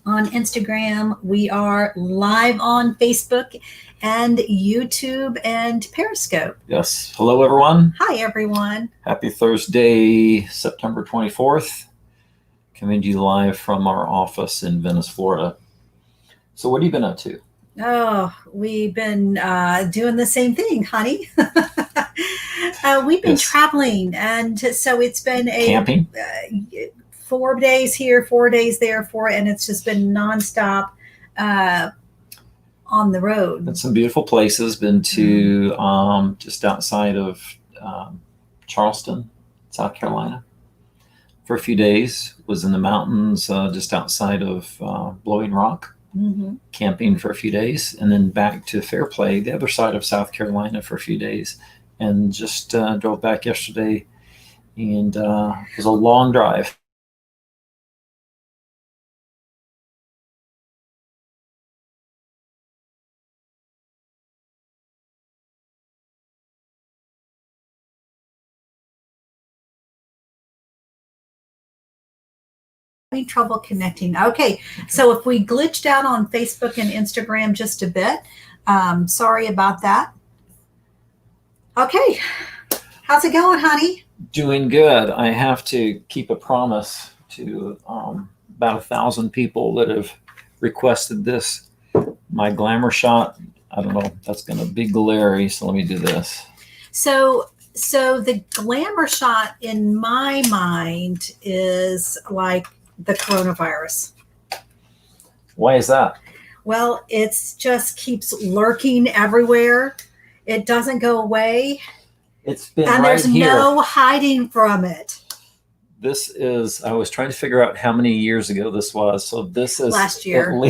on Instagram. We are live on Facebook and YouTube and Periscope. Yes. Hello, everyone. Hi, everyone. Happy Thursday, September 24th. Coming to you live from our office in Venice, Florida. So what have you been up to? Oh, we've been doing the same thing, honey. We've been traveling, and so it's been camping. 4 days here, 4 days there, and it's just been nonstop on the road. Been some beautiful places. Been to just outside of Charleston, South Carolina, for a few days. Was in the mountains just outside of Blowing Rock. Mm-hmm. Camping for a few days, and then back to Fairplay, the other side of South Carolina, for a few days, and just drove back yesterday, and it was a long drive. Having trouble connecting. Okay, so if we glitched out on Facebook and Instagram just a bit, sorry about that. Okay, how's it going, honey? Doing good. I have to keep a promise to about 1,000 people that have requested this. My glamour shot, I don't know, that's going to be glary, so let me do this. So the glamour shot in my mind is like the coronavirus. Why is that? Well, it just keeps lurking everywhere. It doesn't go away. It's been and right there's here. No hiding from it. This is, I was trying to figure out how many years ago this was. So this is last year.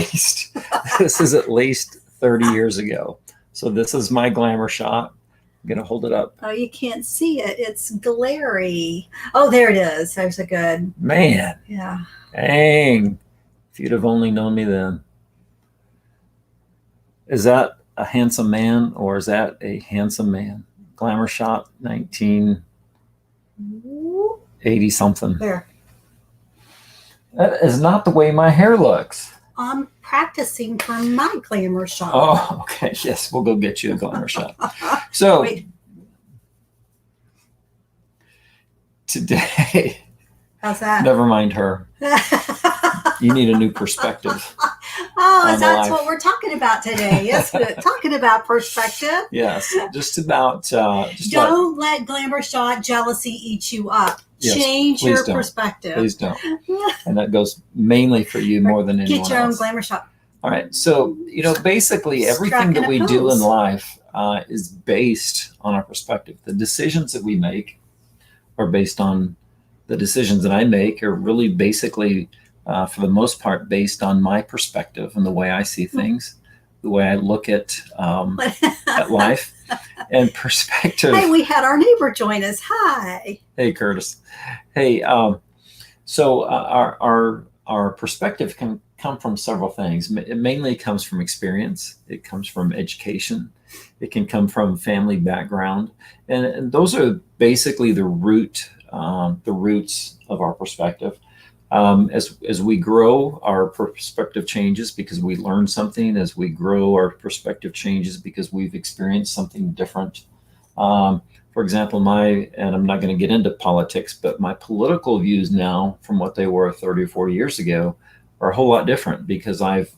This is at least 30 years ago. So this is my glamour shot. I'm going to hold it up. Oh, you can't see it. It's glary. Oh, there it is. There's a good. Man. Yeah. Dang. If you'd have only known me then. Is that a handsome man or is that a handsome man? Glamour shot 1980 something. There. That is not the way my hair looks. I'm practicing for my glamour shot. Oh, okay. Yes, we'll go get you a glamour shot. So wait. Today. How's that? Never mind her. You need a new perspective. Oh, that's what we're talking about today. Yes, we're talking about perspective. Yes, just about. Don't let glamour shot jealousy eat you up. Yes, change your perspective. Please don't. And that goes mainly for you more than anyone else. Get your own glamour shot. All right. So, basically everything that we do in life is based on our perspective. The decisions that we make are based on the decisions that I make are really basically, for the most part, based on my perspective and the way I see things, the way I look at life and perspective. Hey, we had our neighbor join us. Hi. Hey, Curtis. Hey, so our perspective can come from several things. It mainly comes from experience. It comes from education. It can come from family background. And those are basically the roots of our perspective. As we grow, our perspective changes because we learn something. As we grow, our perspective changes because we've experienced something different. For example, and I'm not going to get into politics, but my political views now from what they were 30 or 40 years ago are a whole lot different because I've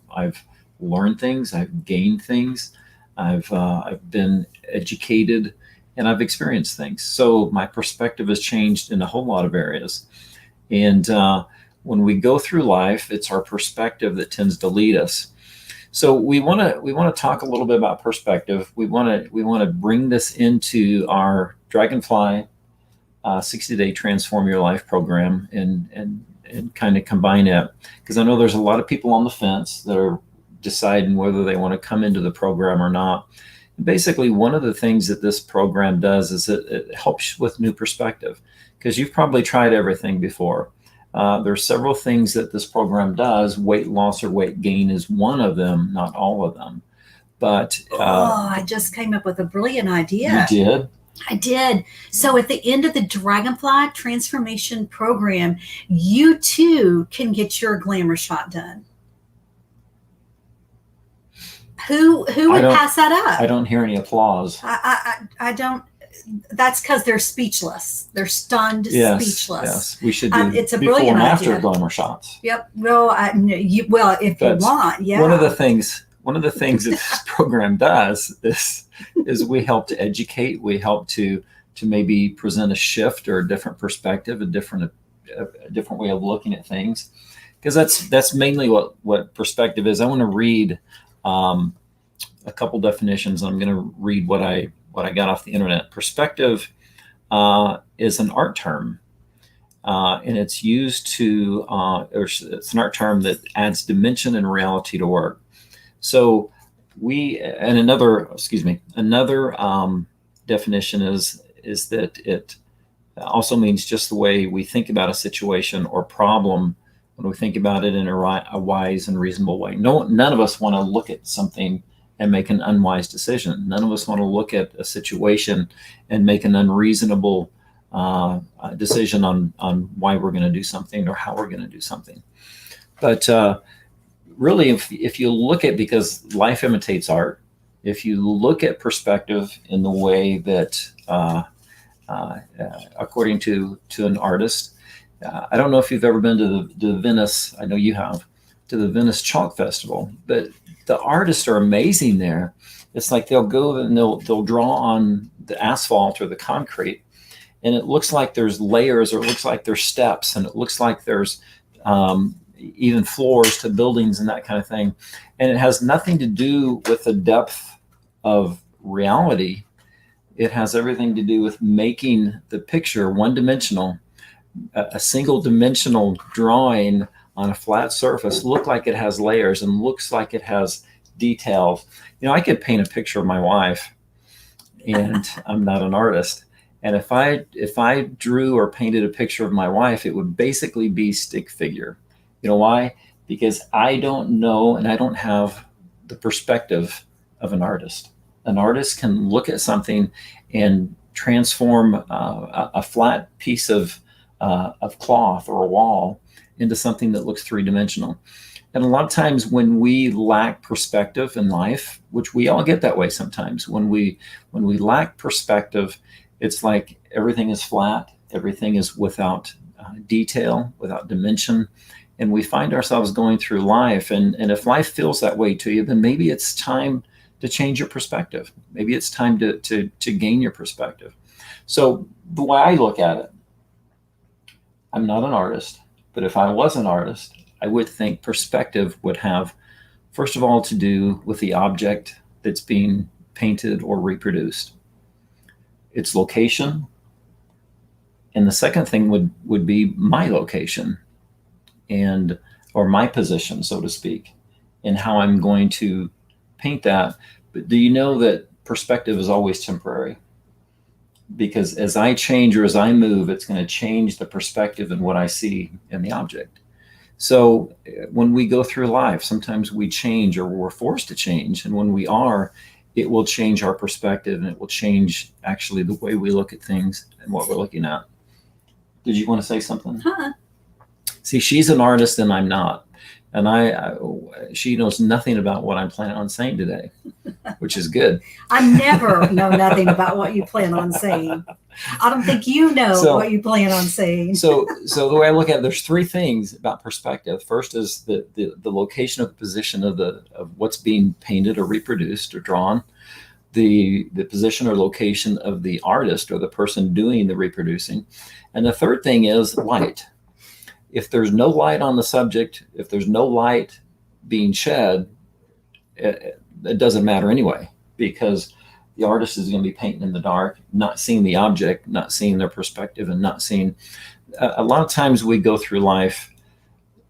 learned things, I've gained things, I've been educated, and I've experienced things. So my perspective has changed in a whole lot of areas. And when we go through life, it's our perspective that tends to lead us. So we want to talk a little bit about perspective. We want to bring this into our Dragonfly 60-day Transform Your Life program and kind of combine it, because I know there's a lot of people on the fence that are deciding whether they want to come into the program or not. Basically, one of the things that this program does is it helps with new perspective, because you've probably tried everything before. There's several things that this program does. Weight loss or weight gain is one of them, not all of them. But I just came up with a brilliant idea. You did? I did. So at the end of the Dragonfly Transformation Program, you too can get your glamour shot done. Who I would don't pass that I up? don't hear any applause. I don't. That's because they're speechless. They're stunned, Yes, speechless. yes. We should do It's a before brilliant and after idea. glamour shots. Yep. Well, if you But want, one of the yeah. things that this program does is we help to educate. We help to maybe present a shift or a different perspective, a different way of looking at things. Because that's mainly what perspective is. I want to read um, a couple definitions. I'm going to read what I got off the internet. Perspective is an art term, and it's used or it's an art term that adds dimension and reality to work. So another definition is that it also means just the way we think about a situation or problem when we think about it in a wise and reasonable way. None of us want to look at something and make an unwise decision. None of us want to look at a situation and make an unreasonable decision on why we're going to do something or how we're going to do something. But really, if you look at, because life imitates art, if you look at perspective in the way that according to an artist. I don't know if you've ever been to the Venice. I know you have, to the Venice Chalk Festival, but the artists are amazing there. It's like they'll go and they'll draw on the asphalt or the concrete, and it looks like there's layers, or it looks like there's steps, and it looks like there's even floors to buildings and that kind of thing. And it has nothing to do with the depth of reality. It has everything to do with making the picture one dimensional, a single dimensional drawing on a flat surface look like it has layers and looks like it has details. I could paint a picture of my wife, and I'm not an artist. And if I drew or painted a picture of my wife, it would basically be stick figure. You know why? Because I don't know, and I don't have the perspective of an artist. An artist can look at something and transform a flat piece of cloth or a wall into something that looks three-dimensional. And a lot of times when we lack perspective in life, which we all get that way sometimes, when we lack perspective, it's like everything is flat, everything is without detail, without dimension, and we find ourselves going through life. And if life feels that way to you, then maybe it's time to change your perspective. Maybe it's time to gain your perspective. So the way I look at it, I'm not an artist, but if I was an artist, I would think perspective would have, first of all, to do with the object that's being painted or reproduced, its location, and the second thing would be my location and or my position, so to speak, and how I'm going to paint that. But do you know that perspective is always temporary? Because as I change or as I move, it's going to change the perspective and what I see in the object. So when we go through life, sometimes we change or we're forced to change. And when we are, it will change our perspective, and it will change actually the way we look at things and what we're looking at. Did you want to say something? Huh. See, she's an artist and I'm not. And she knows nothing about what I'm planning on saying today, which is good. I never know nothing about what you plan on saying. I don't think you know what you plan on saying. So the way I look at it, there's three things about perspective. First is the location of the position of what's being painted or reproduced or drawn, the position or location of the artist or the person doing the reproducing, and the third thing is light. If there's no light on the subject, if there's no light being shed, it doesn't matter anyway, because the artist is going to be painting in the dark, not seeing the object, not seeing their perspective, and not seeing. A lot of times we go through life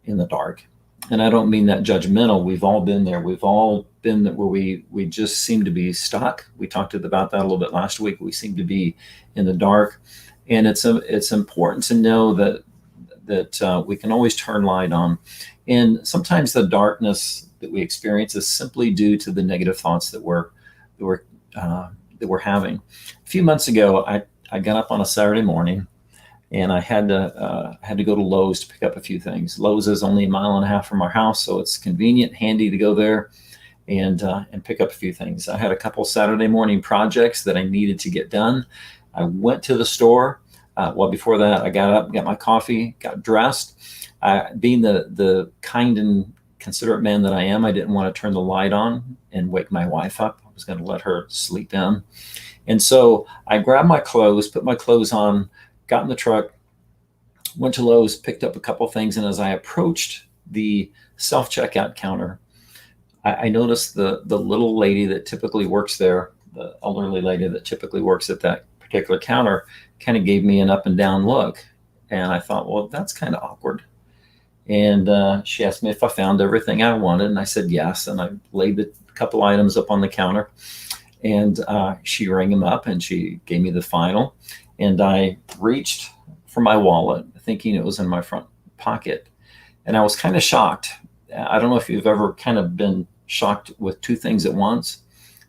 in the dark, and I don't mean that judgmental. We've all been there. We've all been there where we just seem to be stuck. We talked about that a little bit last week. We seem to be in the dark, and it's important to know that we can always turn light on. And sometimes the darkness that we experience is simply due to the negative thoughts that we're having. A few months ago, I got up on a Saturday morning, and I had to go to Lowe's to pick up a few things. Lowe's is only 1.5 miles from our house, so it's convenient, handy to go there. and pick up a few things. I had a couple Saturday morning projects that I needed to get done. I went to the store. Well, before that, I got up, got my coffee, got dressed. Being the kind and considerate man that I am, I didn't want to turn the light on and wake my wife up. I was going to let her sleep in. And so I grabbed my clothes, put my clothes on, got in the truck, went to Lowe's, picked up a couple things. And as I approached the self-checkout counter, I noticed the little lady that typically works there, the elderly lady that typically works at that particular counter, kind of gave me an up and down look. And I thought, well, that's kind of awkward. And she asked me if I found everything I wanted. And I said, yes. And I laid the couple items up on the counter, and she rang them up and she gave me the final. And I reached for my wallet, thinking it was in my front pocket. And I was kind of shocked. I don't know if you've ever kind of been shocked with two things at once,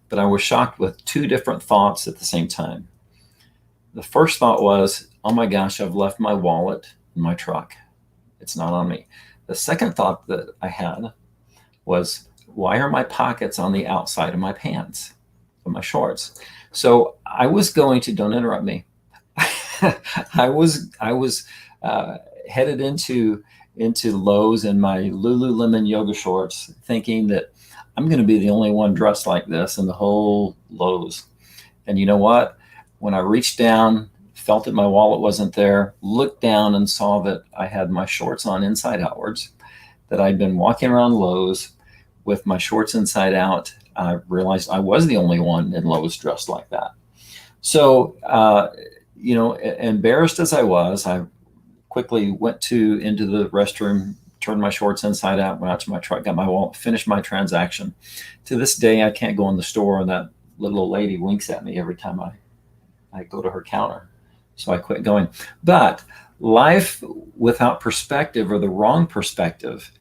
but I was shocked with two different thoughts at the same time. The first thought was, oh my gosh, I've left my wallet in my truck. It's not on me. The second thought that I had was, why are my pockets on the outside of my pants, of my shorts? So I was going to, don't interrupt me. I was headed into Lowe's in my Lululemon yoga shorts, thinking that I'm going to be the only one dressed like this in the whole Lowe's. And you know what? When I reached down, felt that my wallet wasn't there, looked down and saw that I had my shorts on inside outwards, that I'd been walking around Lowe's with my shorts inside out. I realized I was the only one in Lowe's dressed like that. So, embarrassed as I was, I quickly went into the restroom, turned my shorts inside out, went out to my truck, got my wallet, finished my transaction. To this day, I can't go in the store, and that little old lady winks at me every time I go to her counter. So I quit going. But life without perspective, or the wrong perspective,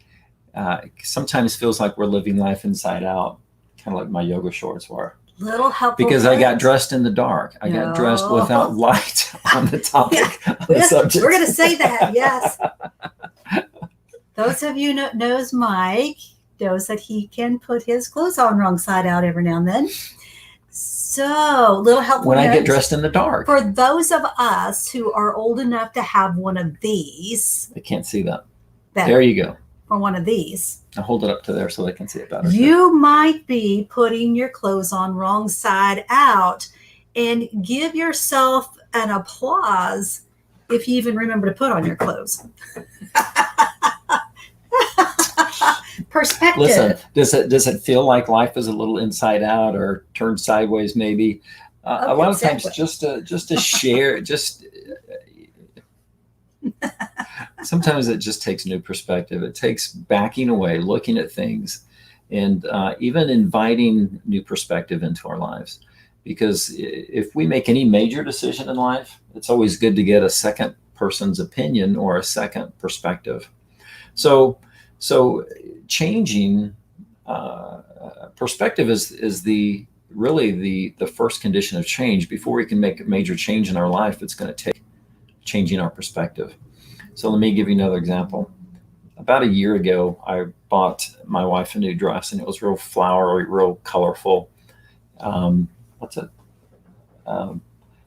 sometimes feels like we're living life inside out, kind of like my yoga shorts were. Little helpful because hints. I got dressed in the dark. I got dressed without light on the topic of the subject. We're going to say that, yes. Those of you knows Mike knows that he can put his clothes on wrong side out every now and then. So, little helpful when hints. I get dressed in the dark. For those of us who are old enough to have one of these. I can't see that. There you go. For one of these. I'll hold it up to there so they can see it better. You might be putting your clothes on wrong side out, and give yourself an applause if you even remember to put on your clothes. Perspective. Listen, does it feel like life is a little inside out or turned sideways maybe? A lot of times just to share, sometimes it just takes new perspective. It takes backing away, looking at things, and even inviting new perspective into our lives. Because if we make any major decision in life, it's always good to get a second person's opinion or a second perspective. So changing perspective is really the first condition of change. Before we can make a major change in our life, it's going to take changing our perspective. So let me give you another example. About a year ago, I bought my wife a new dress, and it was real flowery, real colorful. What's it?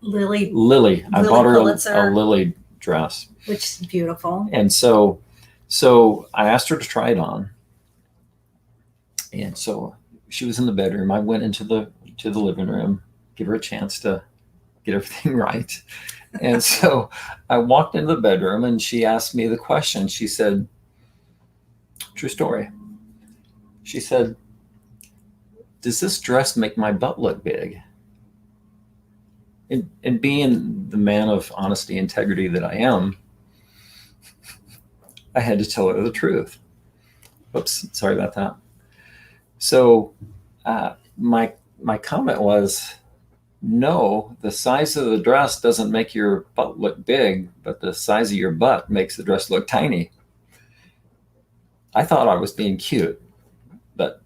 Lily. I bought her a lily dress, which is beautiful. And so I asked her to try it on. And so she was in the bedroom. I went into the living room, give her a chance to get everything right. And so I walked into the bedroom, and she asked me the question. She said, true story. She said, does this dress make my butt look big? And being the man of honesty, integrity that I am, I had to tell her the truth. Oops, sorry about that. So my comment was, no, the size of the dress doesn't make your butt look big, but the size of your butt makes the dress look tiny. I thought I was being cute, but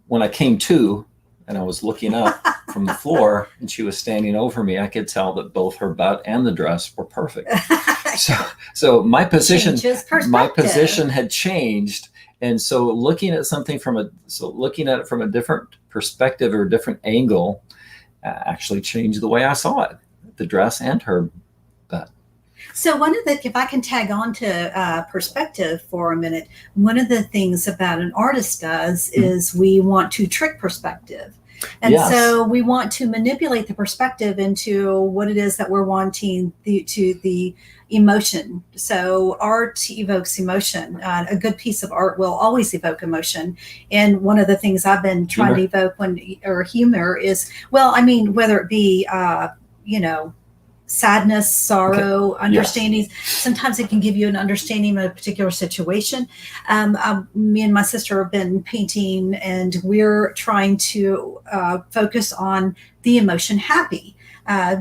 when I came to and I was looking up from the floor and she was standing over me, I could tell that both her butt and the dress were perfect. So my position had changed, And so looking at something looking at it from a different perspective or a different angle actually changed the way I saw it, the dress and her butt. So if I can tag on to perspective for a minute, one of the things about an artist does is we want to trick perspective. And Yes. so we want to manipulate the perspective into what it is that we're wanting the emotion. So art evokes emotion. A good piece of art will always evoke emotion. And one of the things I've been trying to evoke or humor is, well, I mean, whether it be, sadness, sorrow, understanding. Yes. Sometimes it can give you an understanding of a particular situation. Me and my sister have been painting, and we're trying to focus on the emotion happy.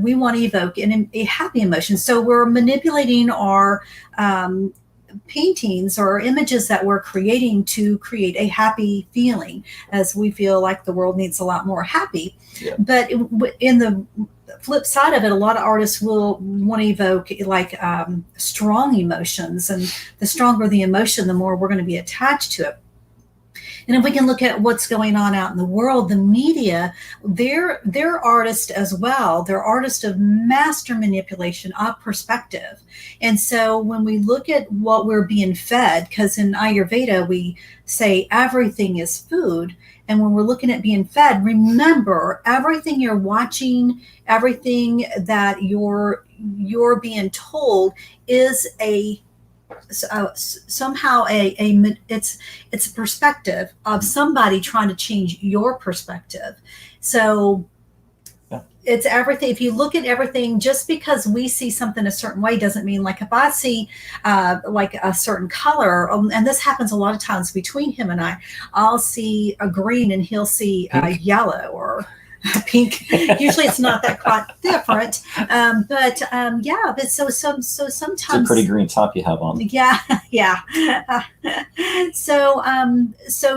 We want to evoke a happy emotion. So we're manipulating our paintings or images that we're creating to create a happy feeling, as we feel like the world needs a lot more happy. Yeah. But in the flip side of it, a lot of artists will want to evoke strong emotions, and the stronger the emotion, the more we're going to be attached to it. And if we can look at what's going on out in the world, the media, they're artists as well. They're artists of master manipulation of perspective. And so when we look at what we're being fed, because in Ayurveda, we say everything is food. And when we're looking at being fed, remember, everything you're watching, everything that you're being told is somehow it's a perspective of somebody trying to change your perspective. So it's everything. If you look at everything, just because we see something a certain way doesn't mean, like if I see like a certain color, and this happens a lot of times between him and I'll see a green and he'll see yellow or pink. Usually it's not that quite different. But so sometimes it's a pretty green top you have on. Yeah. So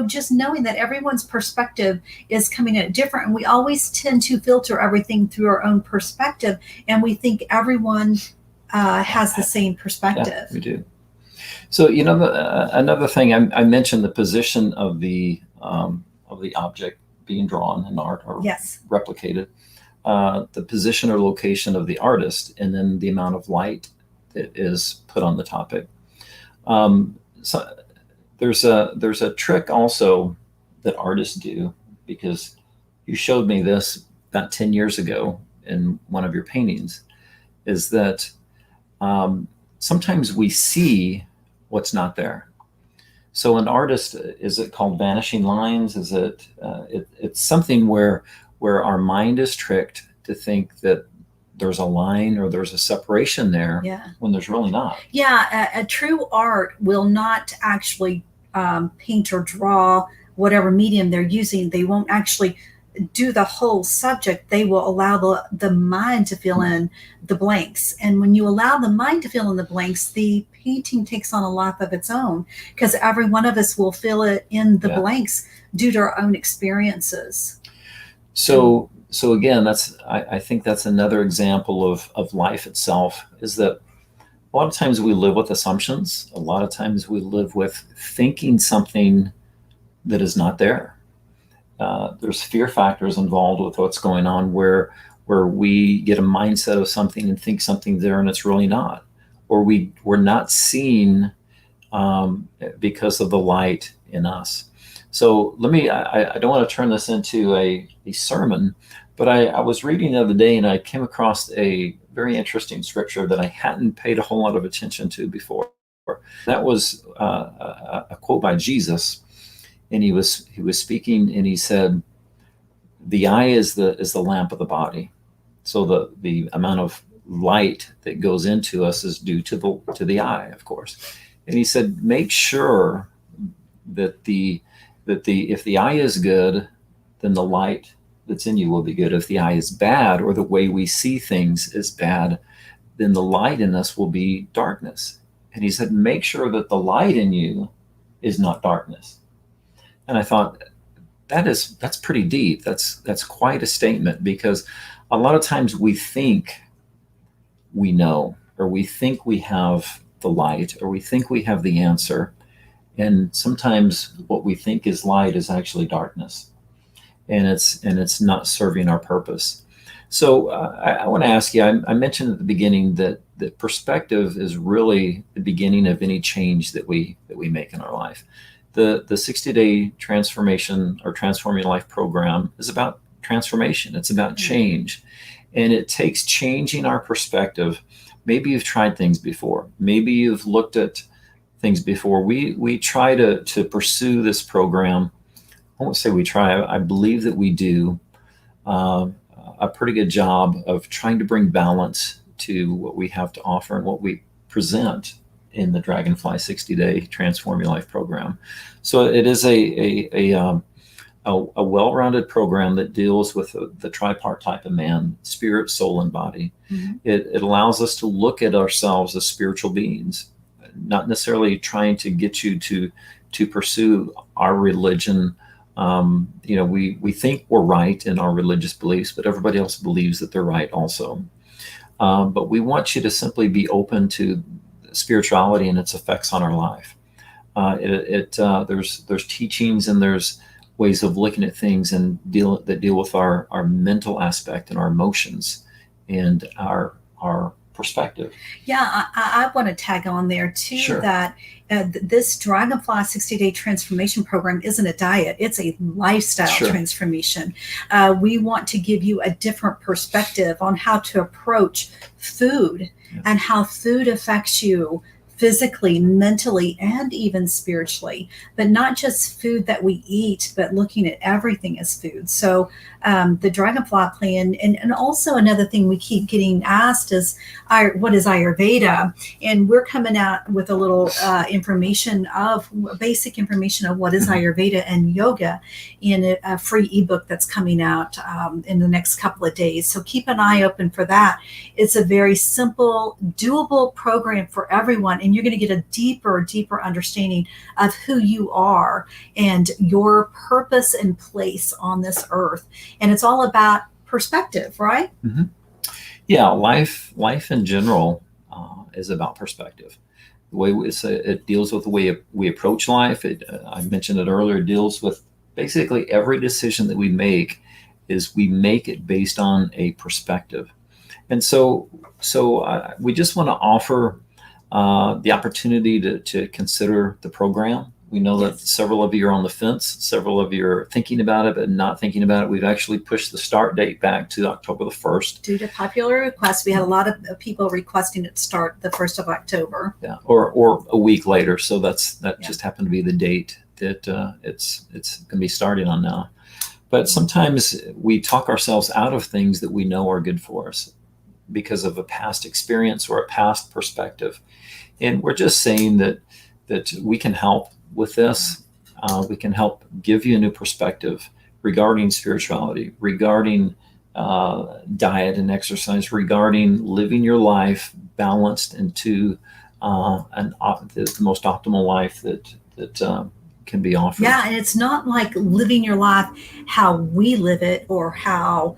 just knowing that everyone's perspective is coming at it different, and we always tend to filter everything through our own perspective, and we think everyone has the same perspective. Yeah, we do. So another thing, I mentioned the position of the object being drawn in art or replicated, the position or location of the artist, and then the amount of light that is put on the topic. So there's a trick also that artists do, because you showed me this about 10 years ago in one of your paintings, is that sometimes we see what's not there. So an artist, is it called Vanishing Lines? Is it? It's something where our mind is tricked to think that there's a line or there's a separation there, when there's really not. Yeah, a true art will not actually paint or draw whatever medium they're using. They won't actually do the whole subject. They will allow the mind to fill in the blanks. And when you allow the mind to fill in the blanks, the painting takes on a life of its own, because every one of us will fill it in the blanks due to our own experiences. So again, I think that's another example of life itself, is that a lot of times we live with assumptions. A lot of times we live with thinking something that is not there. There's fear factors involved with what's going on, where we get a mindset of something and think something's there and it's really not, or we're not seeing because of the light in us. So I don't want to turn this into a sermon, but I was reading the other day and I came across a very interesting scripture that I hadn't paid a whole lot of attention to before. That was a quote by Jesus. And he was speaking, and he said, "The eye is the lamp of the body." So the amount of light that goes into us is due to the eye, of course. And he said, make sure that if the eye is good, then the light that's in you will be good. If the eye is bad, or the way we see things is bad, then the light in us will be darkness. And he said, make sure that the light in you is not darkness. And I thought, that's pretty deep. That's quite a statement, because a lot of times we think we know, or we think we have the light, or we think we have the answer, And sometimes what we think is light is actually darkness, and it's not serving our purpose. So I want to ask you. I mentioned at the beginning that perspective is really the beginning of any change that we make in our life. The 60-day transformation or Transform Your Life program is about transformation. It's about change, and it takes changing our perspective. Maybe you've tried things before. Maybe you've looked at things before. We try to pursue this program. I won't say we try. I believe that we do a pretty good job of trying to bring balance to what we have to offer and what we present in the Dragonfly 60-day Transform Your Life program. So it is a well-rounded program that deals with the tripartite of man: spirit, soul, and body. It allows us to look at ourselves as spiritual beings, not necessarily trying to get you to pursue our religion. We think we're right in our religious beliefs, but everybody else believes that they're right also. But we want you to simply be open to spirituality and its effects on our life. There's teachings and there's ways of looking at things and deal with our mental aspect and our emotions and our perspective. Yeah, I want to tag on there too. Sure. That this Dragonfly 60-day transformation program isn't a diet; it's a lifestyle transformation. We want to give you a different perspective on how to approach food and how food affects you physically, mentally, and even spiritually, but not just food that we eat, but looking at everything as food. So the Dragonfly plan, and also another thing we keep getting asked is, what is Ayurveda? And we're coming out with a little basic information of what is Ayurveda and yoga in a free ebook that's coming out in the next couple of days. So keep an eye open for that. It's a very simple, doable program for everyone, and you're going to get a deeper understanding of who you are and your purpose and place on this earth. And it's all about perspective, right? Mm-hmm. Yeah, life in general is about perspective. The way it deals with the way we approach life. I mentioned it earlier. It deals with basically every decision that we make we make it based on a perspective. And so we just want to offer the opportunity to consider the program. We know that several of you are on the fence. Several of you are thinking about it, but not thinking about it. We've actually pushed the start date back to October the 1st. Due to popular requests, we had a lot of people requesting it start the 1st of October. Yeah, or a week later. So that just happened to be the date that it's going to be starting on now. But sometimes we talk ourselves out of things that we know are good for us because of a past experience or a past perspective. And we're just saying that we can help with this. We can help give you a new perspective regarding spirituality, regarding diet and exercise, regarding living your life balanced into the most optimal life that can be offered. Yeah, and it's not like living your life how we live it or how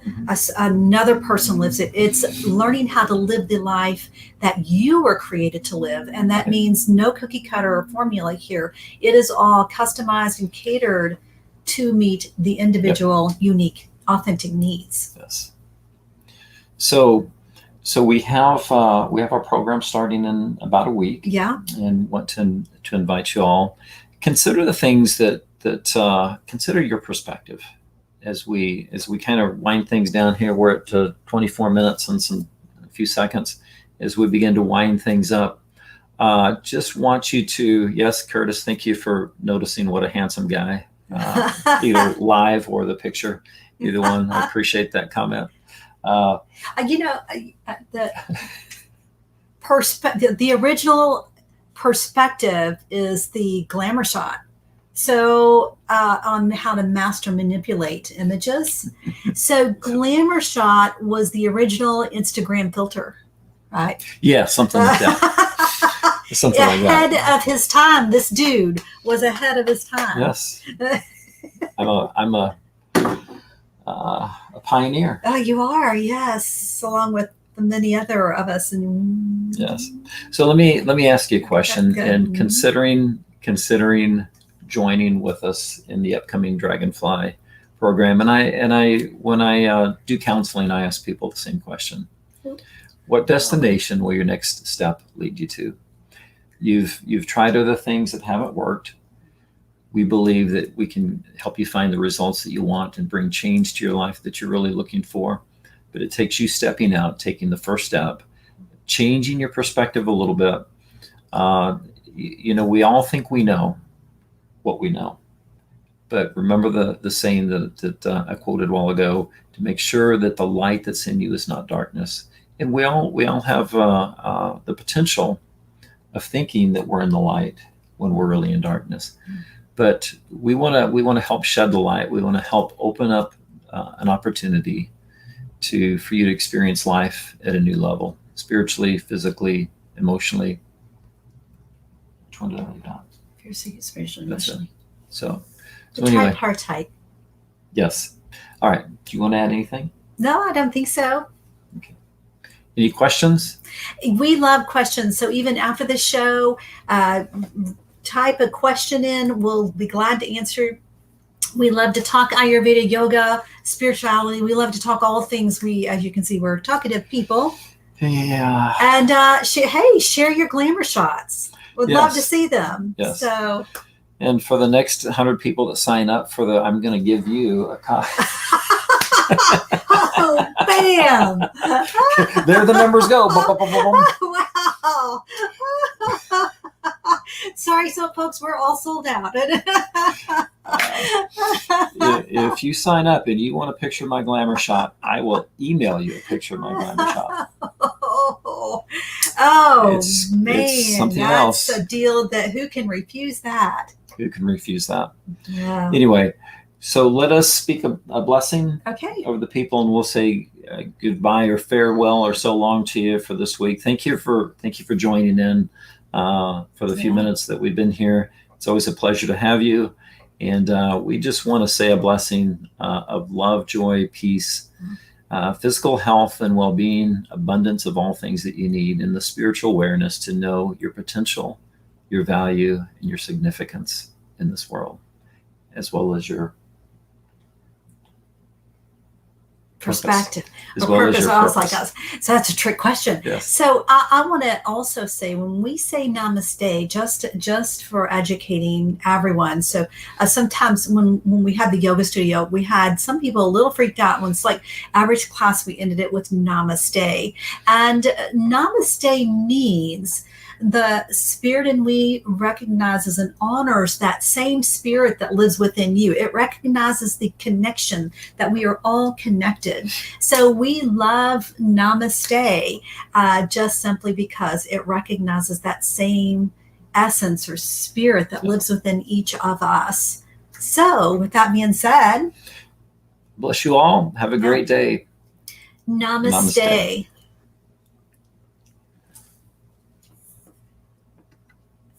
another person lives it. It's learning how to live the life that you were created to live. And that means no cookie cutter formula here. It is all customized and catered to meet the individual, unique, authentic needs. Yes. So we have our program starting in about a week. Yeah. And want to invite you all. Consider the things that consider your perspective as we kind of wind things down here. We're at 24 minutes and a few seconds as we begin to wind things up. Just want you to, yes, Curtis, thank you for noticing what a handsome guy, either live or the picture, either one. I appreciate that comment. The original perspective is the glamour shot. So on how to master manipulate images. So glamour shot was the original Instagram filter, right? Yeah, something like that. Something like that. Ahead of his time. This dude was ahead of his time. Yes. I'm a pioneer. Oh, you are, yes, along with many other of us. And yes. So let me ask you a question. And considering considering joining with us in the upcoming Dragonfly program. And I when I do counseling, I ask people the same question: what destination will your next step lead you to? You've tried other things that haven't worked. We believe that we can help you find the results that you want and bring change to your life that you're really looking for. But it takes you stepping out, taking the first step, changing your perspective a little bit. We all think we know what we know. But remember the saying that I quoted a while ago, to make sure that the light that's in you is not darkness. And we all have the potential of thinking that we're in the light when we're really in darkness. But we want to help shed the light. We want to help open up an opportunity for you to experience life at a new level, spiritually, physically, emotionally. Which one did I write down? Spiritually, That's emotionally. it. So The anyway, tripartite. yes. All right. Do you want to add anything? No, I don't think so. Okay. Any questions? We love questions. So even after the show, type a question in. We'll be glad to answer. We love to talk Ayurveda, yoga, spirituality. We love to talk all things. As you can see, we're talkative people. Yeah. And share your glamour shots. Would love to see them. Yes. So. And for the next 100 people that sign up I'm going to give you a copy. Oh, bam! There the numbers go. Wow. Sorry, so folks, we're all sold out. If you sign up and you want a picture of my glamour shot, I will email you a picture of my glamour shot. Man, it's something that's else. a deal that who can refuse that? Who can refuse that? Yeah. Anyway, so let us speak a blessing over the people, and we'll say goodbye or farewell or so long to you for this week. Thank you for joining in for the few minutes that we've been here. It's always a pleasure to have you, and we just want to say a blessing of love, joy, peace, physical health and well-being, abundance of all things that you need, and the spiritual awareness to know your potential, your value, and your significance in this world, as well as your perspective as or well purpose. as your I was purpose. like, so that's a trick question. Yes. So I want to also say, when we say namaste, just for educating everyone. So sometimes when we had the yoga studio, we had some people a little freaked out when it's like average class, we ended it with namaste. And namaste means the spirit in we recognizes and honors that same spirit that lives within you. It recognizes the connection that we are all connected. So we love namaste just simply because it recognizes that same essence or spirit that lives within each of us. So with that being said, Bless you all. Have a great day. Namaste.